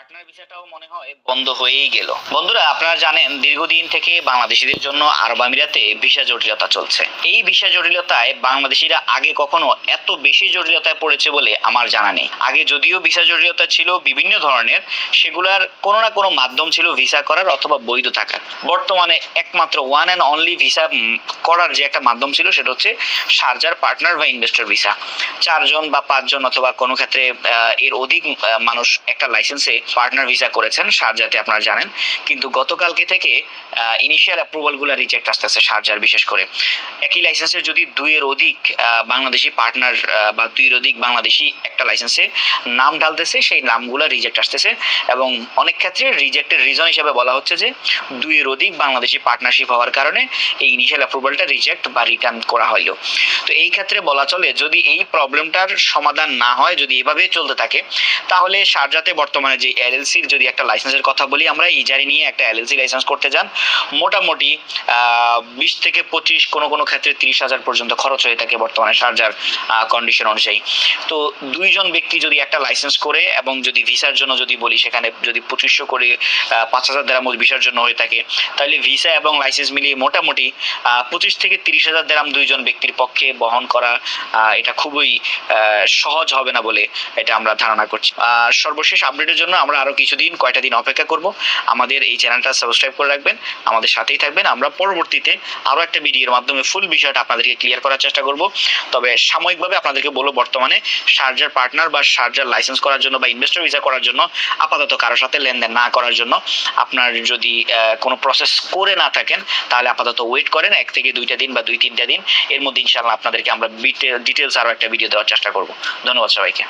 Partner ভিসাটাও মনে হয় বন্ধ হয়েই গেল। বন্ধুরা, আপনারা জানেন দীর্ঘদিন থেকে বাংলাদেশিদের জন্য আরব আমিরাতে ভিসা জটিলতা চলছে। এই ভিসা জটিলতায় বাংলাদেশিরা আগে কখনো এত বেশি জটিলতায় পড়েছে বলে আমার জানা নেই। আগে যদিও ভিসা জটিলতা ছিল বিভিন্ন ধরনের, সেগুলার কোনো না কোনো মাধ্যম ছিল ভিসা করার অথবা বৈধ থাকার। বর্তমানে একমাত্র ওয়ান অ্যান্ড অনলি ভিসা করার যে একটা মাধ্যম ছিল সেটা হচ্ছে শারজার পার্টনার বা ইনভেস্টর ভিসা। 4 জন বা 5 জন অথবা কোনো ক্ষেত্রে এর অধিক মানুষ একটা লাইসেন্সে পার্টনার ভিসা করেছেন শারজাতে, আপনারা জানেন। কিন্তু গতকালকে থেকে ইনিশিয়াল অ্যাপ্রুভালগুলো রিজেক্ট আসতেছে শারজার। বিশেষ করে একই লাইসেন্সের যদি 2-এর অধিক বাংলাদেশি পার্টনার বা 2-এর অধিক বাংলাদেশি একটা লাইসেন্সে নাম ঢালতেছে, সেই নামগুলো রিজেক্ট আসতেছে। এবং অনেক ক্ষেত্রে রিজেক্টের রিজন হিসেবে বলা হচ্ছে যে 2-এর অধিক বাংলাদেশি পার্টনারশিপ হওয়ার কারণে এই ইনিশিয়াল অ্যাপ্রুভালটা রিজেক্ট বা রিটার্ন করা হলো। তো এই ক্ষেত্রে বলা চলে, যদি এই প্রবলেমটার সমাধান না হয়, যদি এভাবে চলতে থাকে, তাহলে শারজাতে বর্তমানে যে এলএলসির যদি একটা লাইসেন্সের কথা বলি, আমরা ইজারি নিয়ে একটা এলএলসি লাইসেন্স করতে যান, মোটামুটি 20 থেকে 25, কোনো ক্ষেত্রে 30,000 পর্যন্ত খরচ হয়ে থাকে বর্তমানে শারজার কন্ডিশন অনুযায়ী। তো 2 জন ব্যক্তি যদি একটা লাইসেন্স করে এবং যদি ভিসার জন্য যদি বলি, সেখানে যদি 2500 করে 5,000 দিরহাম ভিসার জন্য হয়ে থাকে, তাহলে ভিসা এবং লাইসেন্স মিলিয়ে মোটামুটি 25 থেকে 30,000 দিরহাম 2 জন ব্যক্তির পক্ষে বহন করা এটা খুবই সহজ হবে না বলে এটা আমরা ধারণা করছি। সর্বশেষ আপডেটের জন্য আমরা আরো কয়টা দিন অপেক্ষা করব। আমাদের এই চ্যানেলটা সাবস্ক্রাইব করে রাখবেন, আমাদের সাথেই থাকবেন। আমরা পরবর্তীতে আরো একটা ভিডিওর মাধ্যমে ফুল বিষয়টা আপনাদেরকে ক্লিয়ার করার চেষ্টা করব। তবে সাময়িকভাবে আপনাদেরকে বলবো, বর্তমানে শারজার পার্টনার বা শারজার লাইসেন্স করার জন্য বা ইনভেস্টর ভিসা করার জন্য আপাতত কারোর সাথে লেনদেন না করার জন্য, আপনার যদি কোনো প্রসেস করে না থাকেন, তাহলে আপাতত ওয়েট করেন 1 থেকে 2টা দিন বা 2-3টা দিন। এর মধ্যে ইনশাআল্লাহ আপনাদেরকে আমরা ডিটেলস আরো একটা ভিডিও দেওয়ার চেষ্টা করব। ধন্যবাদ সবাইকে।